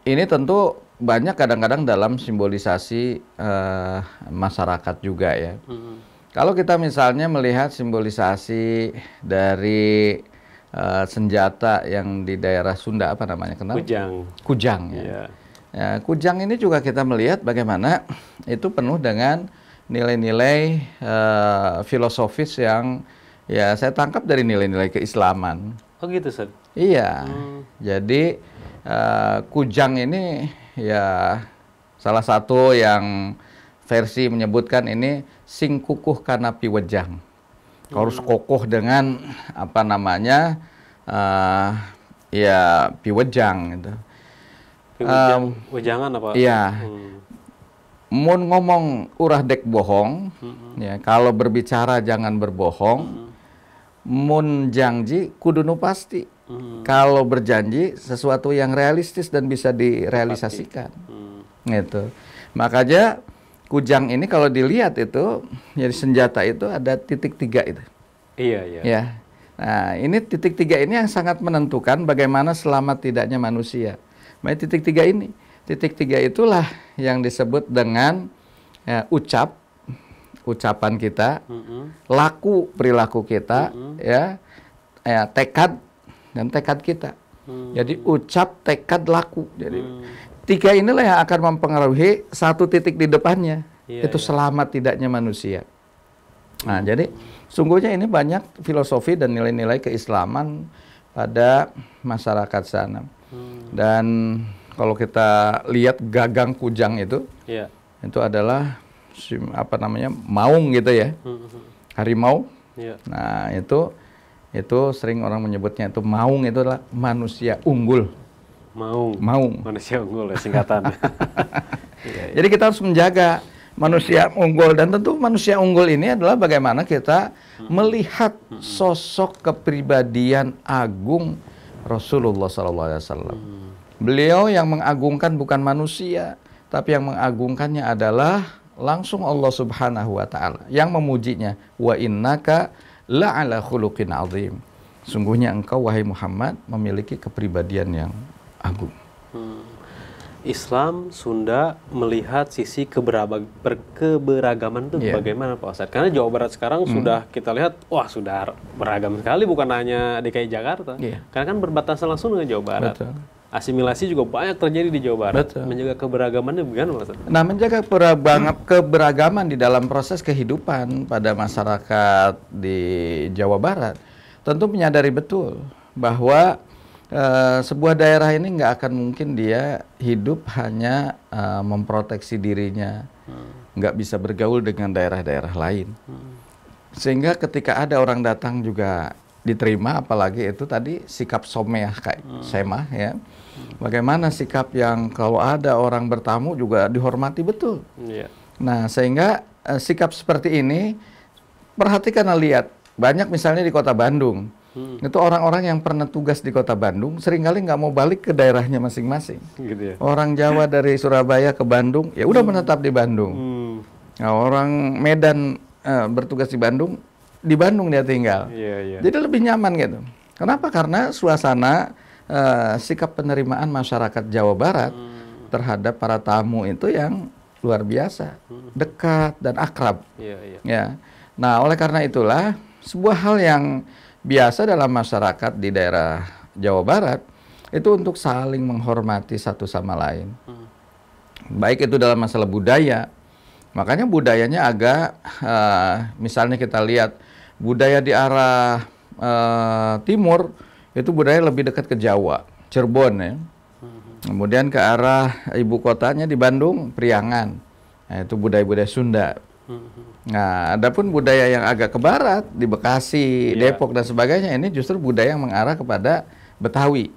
ini tentu banyak kadang-kadang dalam simbolisasi masyarakat juga, ya. Kalau kita misalnya melihat simbolisasi dari senjata yang di daerah Sunda, apa namanya? Kenal? Kujang, ya. Ya, kujang ini juga kita melihat bagaimana itu penuh dengan nilai-nilai filosofis yang, ya, saya tangkap dari nilai-nilai keislaman. Oh gitu, Ustaz? Iya. Jadi Kujang ini ya salah satu yang versi menyebutkan ini sing kukuh kana piwejang. Harus kokoh dengan apa namanya ya piwejang gitu. Wejangan apa? Iya. Mun ngomong urah dek bohong, ya kalau berbicara jangan berbohong. Mun janji kudunu pasti. Kalau berjanji sesuatu yang realistis dan bisa direalisasikan. Gitu. Makanya kujang ini kalau dilihat itu, jadi senjata itu ada titik 3 itu. Iya, iya. Ya. Nah, ini titik 3 ini yang sangat menentukan bagaimana selamat tidaknya manusia. Makanya titik 3 ini. Titik 3 itulah yang disebut dengan ya, ucapan kita, laku perilaku kita, ya, tekad dan tekad kita. Jadi ucap, tekad, laku. Jadi 3 inilah yang akan mempengaruhi satu titik di depannya. Itu selamat tidaknya manusia. Nah, jadi sungguhnya ini banyak filosofi dan nilai-nilai keislaman pada masyarakat sana. Dan kalau kita lihat gagang kujang itu, itu adalah apa namanya, maung gitu ya, harimau. Nah itu sering orang menyebutnya itu maung, itu adalah manusia unggul. Maung. Manusia unggul ya singkatan. Jadi kita harus menjaga manusia unggul, dan tentu manusia unggul ini adalah bagaimana kita melihat sosok kepribadian agung Rasulullah SAW. Beliau yang mengagungkan bukan manusia, tapi yang mengagungkannya adalah langsung Allah Subhanahu wa Ta'ala yang memujinya. Wa innaka la'ala khuluqin azim. Sungguhnya engkau wahai Muhammad memiliki kepribadian yang agung. Islam Sunda melihat sisi keberagaman itu bagaimana Pak Ustadz? Karena Jawa Barat sekarang sudah kita lihat, wah sudah beragam sekali, bukan hanya DKI Jakarta. Karena kan berbatasan langsung dengan Jawa Barat. Betul. Asimilasi juga banyak terjadi di Jawa Barat. Betul. Menjaga keberagamannya bagaimana Pak Ustadz? Nah, menjaga keberagaman di dalam proses kehidupan pada masyarakat di Jawa Barat tentu menyadari betul bahwa sebuah daerah ini nggak akan mungkin dia hidup hanya memproteksi dirinya, nggak bisa bergaul dengan daerah-daerah lain. Sehingga ketika ada orang datang juga diterima, apalagi itu tadi sikap someh kayak semah ya. Bagaimana sikap yang kalau ada orang bertamu juga dihormati betul. Nah, sehingga sikap seperti ini perhatikan, lihat banyak misalnya di Kota Bandung. Itu orang-orang yang pernah tugas di Kota Bandung seringkali nggak mau balik ke daerahnya masing-masing. Gitu ya? Orang Jawa dari Surabaya ke Bandung ya udah menetap di Bandung. Nah, orang Medan bertugas di Bandung dia tinggal. Jadi lebih nyaman gitu. Kenapa? Karena suasana sikap penerimaan masyarakat Jawa Barat terhadap para tamu itu yang luar biasa, dekat dan akrab. Ya. Nah, oleh karena itulah sebuah hal yang biasa dalam masyarakat di daerah Jawa Barat itu untuk saling menghormati satu sama lain. Baik itu dalam masalah budaya. Makanya budayanya agak misalnya kita lihat budaya di arah timur itu budaya lebih dekat ke Jawa, Cirebon ya. Kemudian ke arah ibu kotanya di Bandung, Priangan. Nah, itu budaya-budaya Sunda. Nah, adapun budaya yang agak ke barat di Bekasi, Depok dan sebagainya, ini justru budaya yang mengarah kepada Betawi.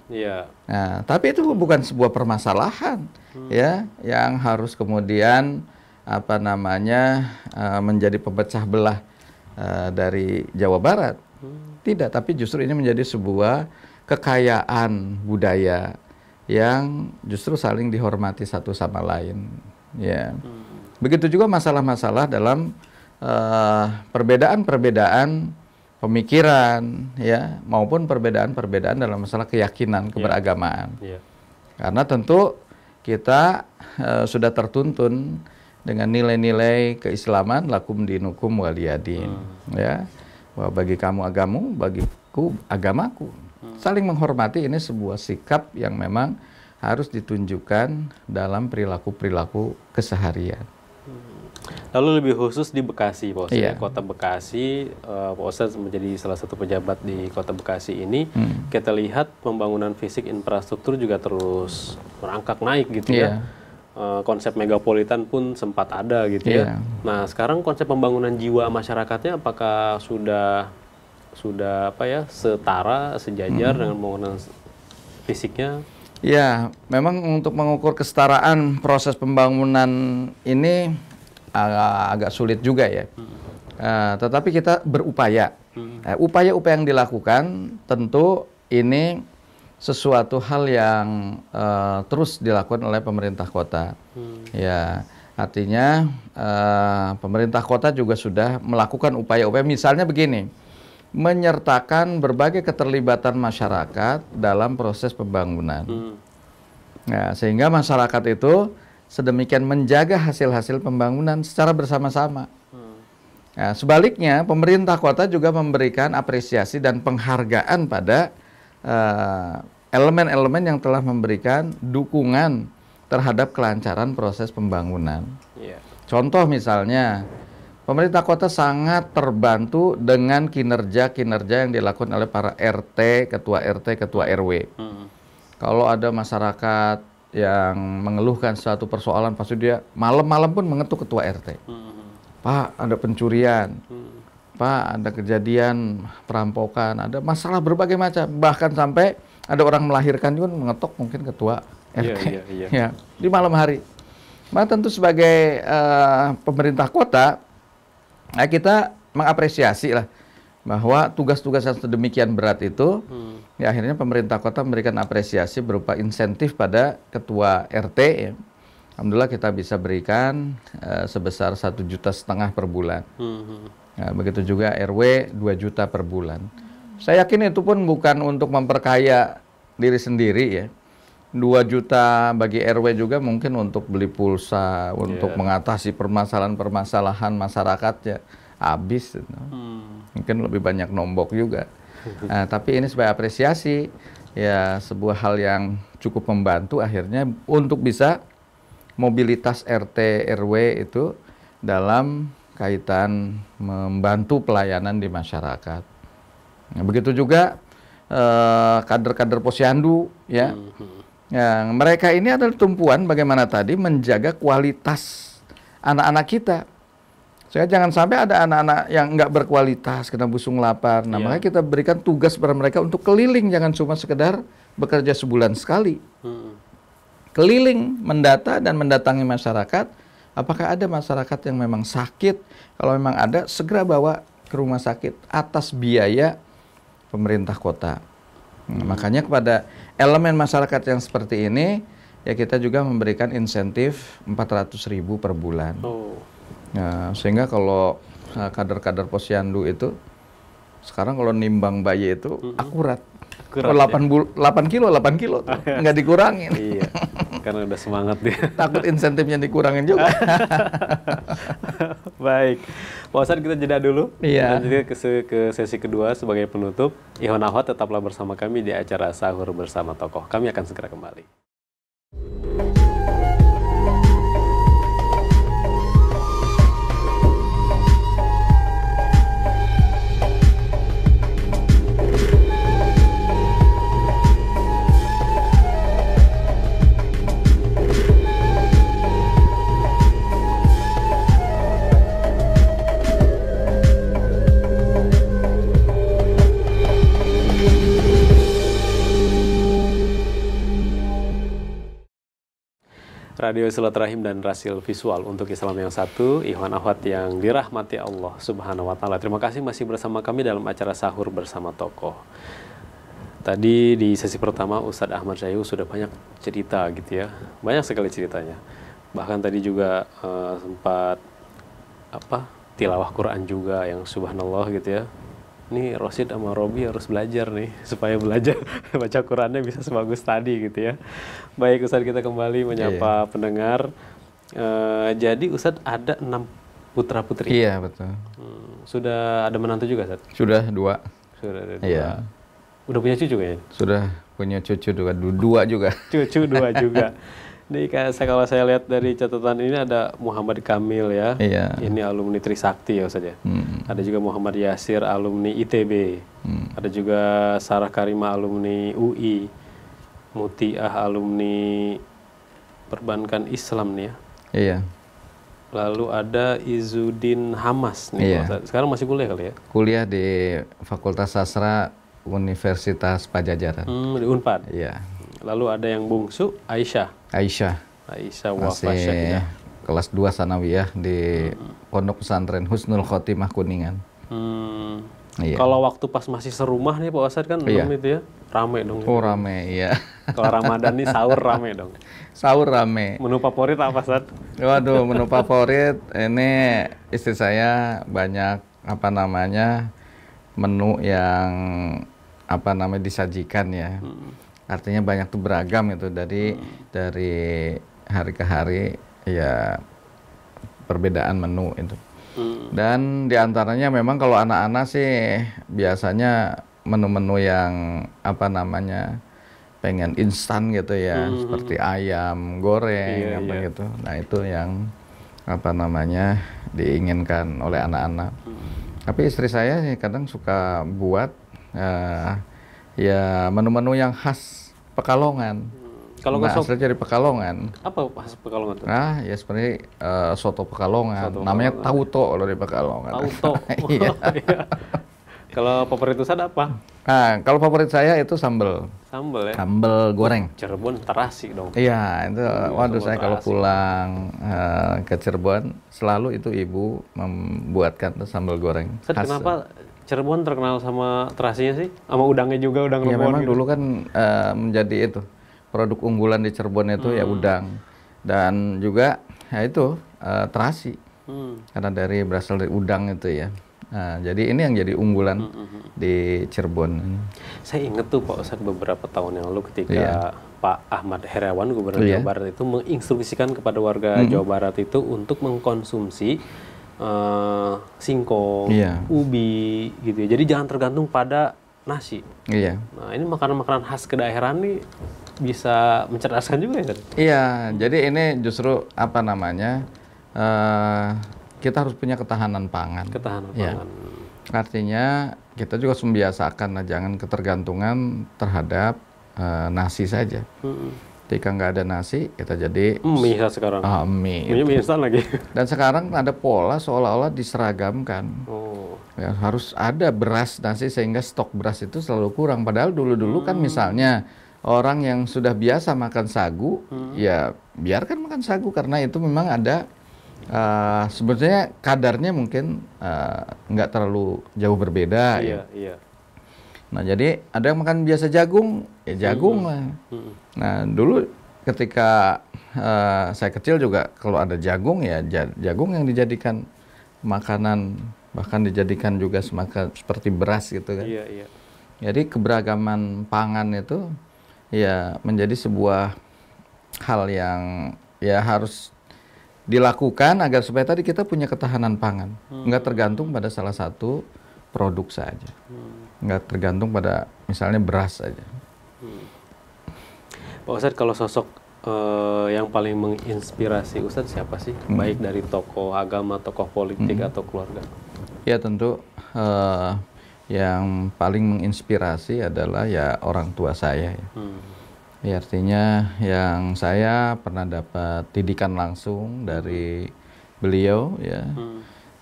Nah, tapi itu bukan sebuah permasalahan ya yang harus kemudian apa namanya menjadi pemecah belah dari Jawa Barat. Tidak, tapi justru ini menjadi sebuah kekayaan budaya yang justru saling dihormati satu sama lain. Ya. Begitu juga masalah-masalah dalam perbedaan-perbedaan pemikiran, ya, maupun perbedaan-perbedaan dalam masalah keyakinan, keberagamaan. Karena tentu kita sudah tertuntun dengan nilai-nilai keislaman, lakum dinukum waliyadin, ya, bahwa bagi kamu agamamu, bagiku agamaku. Saling menghormati ini sebuah sikap yang memang harus ditunjukkan dalam perilaku-perilaku keseharian. Lalu lebih khusus di Bekasi, Pak Ustadz, Iya. Kota Bekasi, Pak Ustadz menjadi salah satu pejabat di Kota Bekasi ini, kita lihat pembangunan fisik infrastruktur juga terus merangkak naik gitu ya. Konsep megapolitan pun sempat ada gitu ya. Nah, sekarang konsep pembangunan jiwa masyarakatnya apakah sudah apa ya, setara, sejajar dengan pembangunan fisiknya? Ya, memang untuk mengukur kesetaraan proses pembangunan ini agak sulit juga ya. Tetapi kita berupaya. Upaya-upaya yang dilakukan tentu ini sesuatu hal yang terus dilakukan oleh pemerintah kota. Ya, artinya pemerintah kota juga sudah melakukan upaya-upaya. Misalnya begini, menyertakan berbagai keterlibatan masyarakat dalam proses pembangunan. Nah, sehingga masyarakat itu sedemikian menjaga hasil-hasil pembangunan secara bersama-sama. Nah, sebaliknya, pemerintah kota juga memberikan apresiasi dan penghargaan pada elemen-elemen yang telah memberikan dukungan terhadap kelancaran proses pembangunan. Contoh misalnya, pemerintah kota sangat terbantu dengan kinerja-kinerja yang dilakukan oleh para RT, ketua RW. Kalau ada masyarakat yang mengeluhkan suatu persoalan, pasti dia malam-malam pun mengetuk ketua RT. Pak, ada pencurian. Pak, ada kejadian perampokan, ada masalah berbagai macam. Bahkan sampai ada orang melahirkan juga mengetok mungkin ketua RT. Ya, di malam hari. Maka tentu sebagai pemerintah kota, nah, kita mengapresiasi lah bahwa tugas-tugas yang sedemikian berat itu, ya akhirnya pemerintah kota memberikan apresiasi berupa insentif pada ketua RT. Ya. Alhamdulillah kita bisa berikan sebesar 1,5 juta per bulan. Nah, begitu juga RW 2 juta per bulan. Saya yakin itu pun bukan untuk memperkaya diri sendiri ya. 2 juta bagi RW juga mungkin untuk beli pulsa, untuk mengatasi permasalahan-permasalahan masyarakatnya. Habis. Mungkin lebih banyak nombok juga. Nah, tapi ini sebagai apresiasi, ya sebuah hal yang cukup membantu akhirnya untuk bisa mobilitas RT RW itu dalam kaitan membantu pelayanan di masyarakat. Nah, begitu juga kader-kader posyandu ya. Yang mereka ini adalah tumpuan bagaimana tadi menjaga kualitas anak-anak kita. Saya jangan sampai ada anak-anak yang nggak berkualitas kena busung lapar. Nah, makanya kita berikan tugas pada mereka untuk keliling, jangan cuma sekedar bekerja sebulan sekali. Keliling, mendata dan mendatangi masyarakat. Apakah ada masyarakat yang memang sakit? Kalau memang ada, segera bawa ke rumah sakit atas biaya pemerintah kota. Makanya kepada elemen masyarakat yang seperti ini, ya kita juga memberikan insentif 400.000 per bulan. Nah, sehingga kalau kader-kader posyandu itu sekarang kalau nimbang bayi itu akurat. 8 kilo tuh. Nggak dikurangin. Iya, karena udah semangat dia. Takut insentifnya dikurangin juga. Baik, Pak Ustadz, kita jeda dulu. Iya. Lanjut ke sesi kedua sebagai penutup. Ikhwan akhwat, tetaplah bersama kami di acara Sahur Bersama Tokoh. Kami akan segera kembali. Radio Silaturahim dan Rasil Visual untuk Islam yang satu, ikhwan akhwat yang dirahmati Allah Subhanahu wa taala. Terima kasih masih bersama kami dalam acara Sahur Bersama Tokoh. Tadi di sesi pertama Ustadz Ahmad Syahihu sudah banyak cerita gitu ya. Banyak sekali ceritanya. Bahkan tadi juga sempat tilawah Quran juga yang subhanallah gitu ya. Ini Rosid sama Robi harus belajar nih, supaya belajar baca Qurannya bisa sebagus tadi gitu ya. Baik Ustadz, kita kembali menyapa pendengar. Jadi Ustadz ada 6 putra-putri? Iya, betul. Sudah ada menantu juga, Ustadz? Sudah 2. Sudah ada 2. Iya. Udah punya cucu kayaknya? Sudah punya cucu juga, 2 juga. Cucu 2 juga. Kalau saya lihat dari catatan ini ada Muhammad Kamil ya. Iya. Ini alumni Trisakti ya Ustaz ya. Ada juga Muhammad Yasir alumni ITB. Ada juga Sarah Karima alumni UI. Mutiah alumni Perbankan Islam nih ya. Iya. Lalu ada Izudin Hamas nih. Iya. Ustaz. Sekarang masih kuliah kali ya? Kuliah di Fakultas Sastra Universitas Pajajaran. Di Unpad. Iya. Lalu ada yang bungsu Aisyah Masih Wafasyah. kelas 2 sanawiyah di Pondok Pesantren Husnul Khotimah Kuningan. Iya. Kalau waktu pas masih serumah nih Pak Ustadz kan Iya. itu ya, rame dong. Oh rame, iya. Kalau Ramadan nih sahur rame dong. Sahur rame. Menu favorit apa Ustadz? Waduh, menu favorit ini istri saya banyak menu yang disajikan ya. Artinya banyak tuh beragam itu dari hari ke hari ya, perbedaan menu itu. Dan diantaranya memang kalau anak-anak sih biasanya menu-menu yang pengen instan gitu ya, seperti ayam goreng gitu. Nah itu yang diinginkan oleh anak-anak. Tapi istri saya kadang suka buat ya menu-menu yang khas Pekalongan. Kalau asli dari Pekalongan. Apa khas Pekalongan tuh? Nah, ya seperti soto Pekalongan. Soto Namanya Pekalongan. tauto kalau di Pekalongan. Tauto. Iya. Kalau favorit Ustadz apa? Nah, kalau favorit saya itu sambal. Sambal ya? Sambal goreng. Cirebon terasi dong. Iya, itu waduh saya kalau terasi. pulang ke Cirebon selalu itu ibu membuatkan tuh sambal goreng. Ustadz, kenapa Cirebon terkenal sama terasinya sih? Sama udangnya juga, udang Ya rebon memang gitu. dulu kan menjadi itu produk unggulan di Cirebon itu ya udang, dan juga ya itu terasi karena berasal dari udang itu ya. Nah, jadi ini yang jadi unggulan di Cirebon. Saya inget tuh Pak Ustadz beberapa tahun yang lalu ketika Pak Ahmad Heriawan Gubernur Jawa Barat itu menginstruksikan kepada warga Jawa Barat itu untuk mengkonsumsi singkong, ubi gitu ya. Jadi jangan tergantung pada nasi. Iya. Nah, ini makanan-makanan khas kedaerahan nih bisa mencerdaskan juga ya, Ustadz? Iya, jadi ini justru kita harus punya ketahanan pangan. Ketahanan Ya. pangan. Artinya kita juga membiasakan jangan ketergantungan terhadap nasi saja. Ketika nggak ada nasi, kita jadi Mie sekarang. mie. Mie instan lagi. Dan sekarang ada pola seolah-olah diseragamkan. Ya, harus ada beras nasi sehingga stok beras itu selalu kurang. Padahal dulu-dulu kan misalnya orang yang sudah biasa makan sagu, ya biarkan makan sagu karena itu memang ada sebetulnya kadarnya mungkin nggak terlalu jauh berbeda. Iya. Nah jadi ada yang makan biasa jagung, ya jagung lah. Nah dulu ketika saya kecil juga kalau ada jagung ya jagung yang dijadikan makanan, bahkan dijadikan juga seperti beras gitu kan. Iya. Jadi keberagaman pangan itu ya menjadi sebuah hal yang ya harus dilakukan agar supaya tadi kita punya ketahanan pangan, nggak tergantung pada salah satu produk saja, nggak tergantung pada misalnya beras saja. Pak Ustadz, kalau sosok yang paling menginspirasi Ustadz siapa sih? Baik dari tokoh agama, tokoh politik atau keluarga? Ya tentu yang paling menginspirasi adalah ya orang tua saya ya. Ya artinya yang saya pernah dapat didikan langsung dari beliau ya.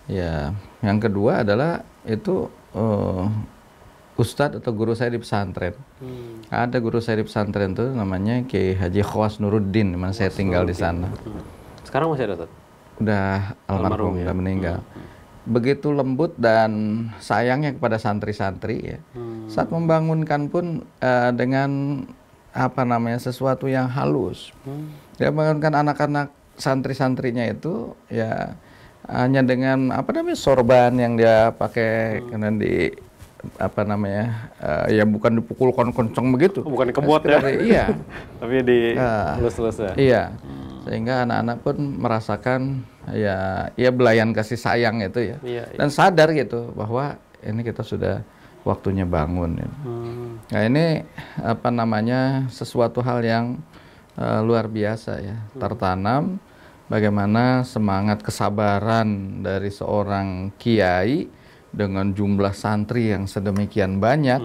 Ya, yang kedua adalah itu ustadz atau guru saya di pesantren. Ada guru saya di pesantren tuh namanya Kiai Haji Khawas Nuruddin, di mana saya tinggal di sana. Sekarang masih ada, Ustadz? Udah almarhum, ya? udah meninggal. Begitu lembut dan sayangnya kepada santri-santri ya. Saat membangunkan pun dengan sesuatu yang halus. Dia membangunkan anak-anak santri-santrinya itu ya hanya dengan sorban yang dia pakai karena di ya bukan dipukul kencang begitu. Bukan dikebot ya. Iya. Tapi di lus-lus ya. Iya. Sehingga anak-anak pun merasakan ya belayan kasih sayang itu ya. Iya. Dan sadar gitu bahwa ini kita sudah waktunya bangun ya. Nah, ini sesuatu hal yang luar biasa ya, tertanam bagaimana semangat kesabaran dari seorang kiai dengan jumlah santri yang sedemikian banyak,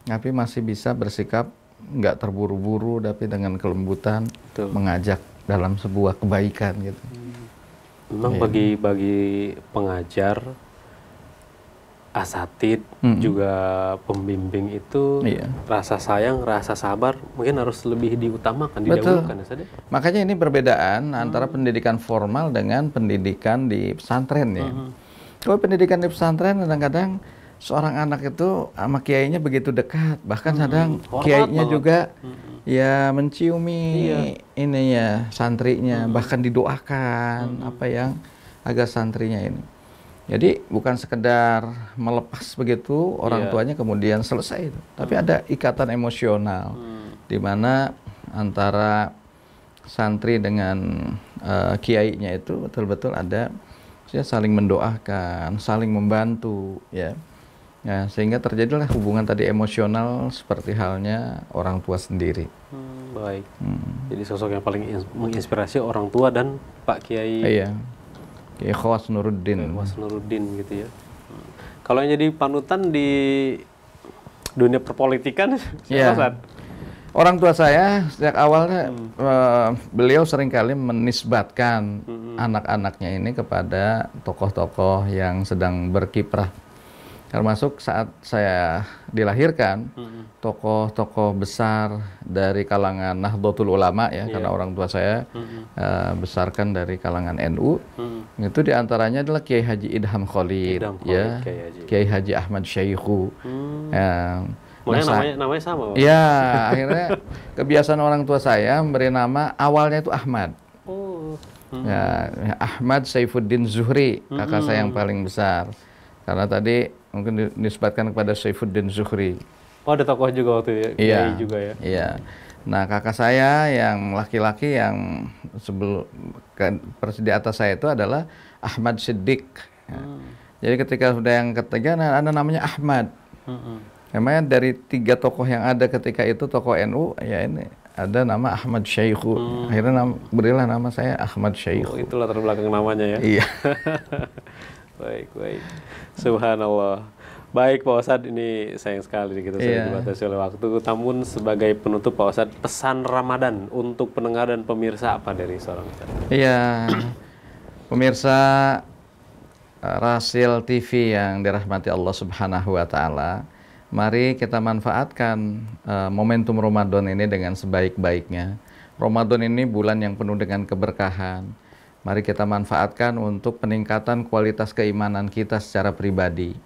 tapi masih bisa bersikap nggak terburu-buru, tapi dengan kelembutan mengajak dalam sebuah kebaikan gitu. Memang bagi pengajar, asatid, juga pembimbing itu rasa sayang, rasa sabar mungkin harus lebih diutamakan, didahulukan. Betul. Makanya ini perbedaan antara pendidikan formal dengan pendidikan di pesantren ya. Kalau pendidikan di pesantren kadang-kadang seorang anak itu sama kiainya begitu dekat, bahkan kadang kiainya juga ya menciumi ini ya santrinya, bahkan didoakan apa yang agar santrinya ini. Jadi bukan sekedar melepas begitu orang tuanya kemudian selesai itu, tapi ada ikatan emosional di mana antara santri dengan kiainya itu betul-betul ada saling mendoakan, saling membantu ya. Ya, sehingga terjadilah hubungan tadi emosional seperti halnya orang tua sendiri. Baik. Jadi sosok yang paling menginspirasi orang tua dan Pak Kiai. Iya. Kiai Khawas Nuruddin. Khawas Nuruddin gitu ya. Kalau yang jadi panutan di dunia perpolitikan siapa, Ustaz? Orang tua saya sejak awalnya beliau seringkali menisbatkan anak-anaknya ini kepada tokoh-tokoh yang sedang berkiprah. Termasuk saat saya dilahirkan, tokoh-tokokoh besar dari kalangan Nahdlatul Ulama ya, karena orang tua saya besarkan dari kalangan NU. Itu diantaranya adalah Kiai Haji Idham Khalid, ya, Kiai Haji Ahmad Syaihu. Namanya sama, Pak? Ya, akhirnya kebiasaan orang tua saya memberi nama awalnya itu Ahmad. Ya, Ahmad Saifuddin Zuhri, kakak saya yang paling besar. Karena tadi mungkin dinisbatkan kepada Saifuddin Zuhri. Oh, ada tokoh juga waktu itu ya? Kiai juga ya? Iya. Nah, kakak saya yang laki-laki yang di atas saya itu adalah Ahmad Siddiq. Ya. Jadi ketika sudah yang ketiga, ada namanya Ahmad. Namanya dari 3 tokoh yang ada ketika itu tokoh NU, ya ini ada nama Ahmad Syaihu. Akhirnya berilah nama saya Ahmad Syaihu. Oh, itulah terbelakang namanya ya? Iya. Baik. Subhanallah. Baik Pak Ustadz, ini sayang sekali kita sudah dibatasi oleh waktu. Namun sebagai penutup Pak Ustadz, pesan Ramadan untuk pendengar dan pemirsa apa dari seorang Ustadz? Iya, pemirsa Rasil TV yang dirahmati Allah Subhanahu wa Ta'ala, mari kita manfaatkan momentum Ramadan ini dengan sebaik-baiknya. Ramadan ini bulan yang penuh dengan keberkahan. Mari kita manfaatkan untuk peningkatan kualitas keimanan kita secara pribadi.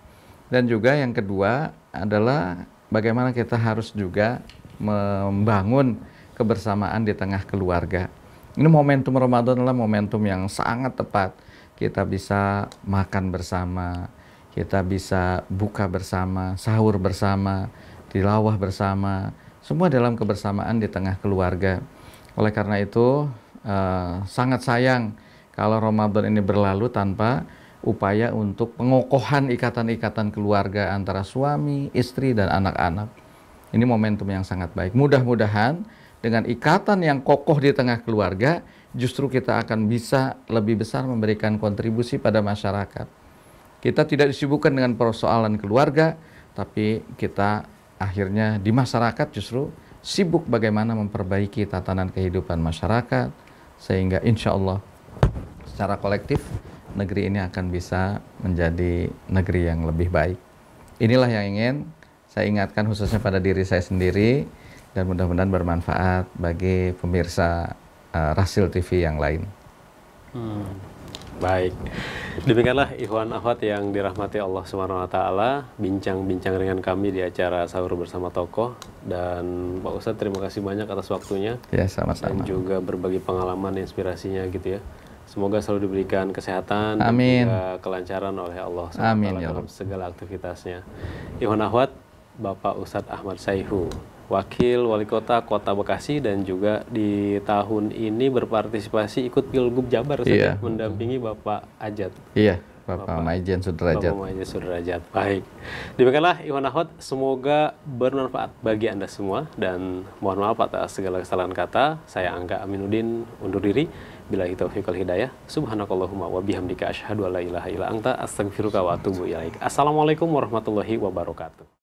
Dan juga yang kedua adalah bagaimana kita harus juga membangun kebersamaan di tengah keluarga. Ini momentum Ramadan adalah momentum yang sangat tepat. Kita bisa makan bersama, kita bisa buka bersama, sahur bersama, tilawah bersama, semua dalam kebersamaan di tengah keluarga. Oleh karena itu, sangat sayang kalau Ramadan ini berlalu tanpa upaya untuk pengokohan ikatan-ikatan keluarga antara suami, istri, dan anak-anak. Ini momentum yang sangat baik. Mudah-mudahan dengan ikatan yang kokoh di tengah keluarga, justru kita akan bisa lebih besar memberikan kontribusi pada masyarakat. Kita tidak disibukkan dengan persoalan keluarga, tapi kita akhirnya di masyarakat justru sibuk bagaimana memperbaiki tatanan kehidupan masyarakat, sehingga insya Allah secara kolektif negeri ini akan bisa menjadi negeri yang lebih baik. Inilah yang ingin saya ingatkan khususnya pada diri saya sendiri, dan mudah-mudahan bermanfaat bagi pemirsa Rasil TV yang lain. Baik, demikianlah ikhwan akhwat yang dirahmati Allah Subhanahu wa Ta'ala, bincang-bincang dengan kami di acara Sahur Bersama Tokoh. Dan Pak Ustadz, terima kasih banyak atas waktunya. Ya, sama-sama. Dan juga berbagi pengalaman, inspirasinya gitu ya. Semoga selalu diberikan kesehatan dan juga kelancaran oleh Allah SWT dalam segala aktivitasnya. Ikhwan akhwat, Bapak Ustadz Ahmad Syaihu, Wakil Wali Kota Kota Bekasi, dan juga di tahun ini berpartisipasi ikut Pilgub Jabar, mendampingi Bapak Ajat. Iya. Bapak Maijen Sudrajat. Bapak Maijen Sudrajat. Baik. Demikianlah Ikhwan Akhwat, semoga bermanfaat bagi Anda semua dan mohon maaf atas segala kesalahan kata. Saya Angga Aminuddin undur diri. Billahi taufiq wal hidayah. Subhanakallahumma wa bihamdika asyhadu an la ilaha illa anta astaghfiruka wa atubu ilaik. Assalamualaikum warahmatullahi wabarakatuh.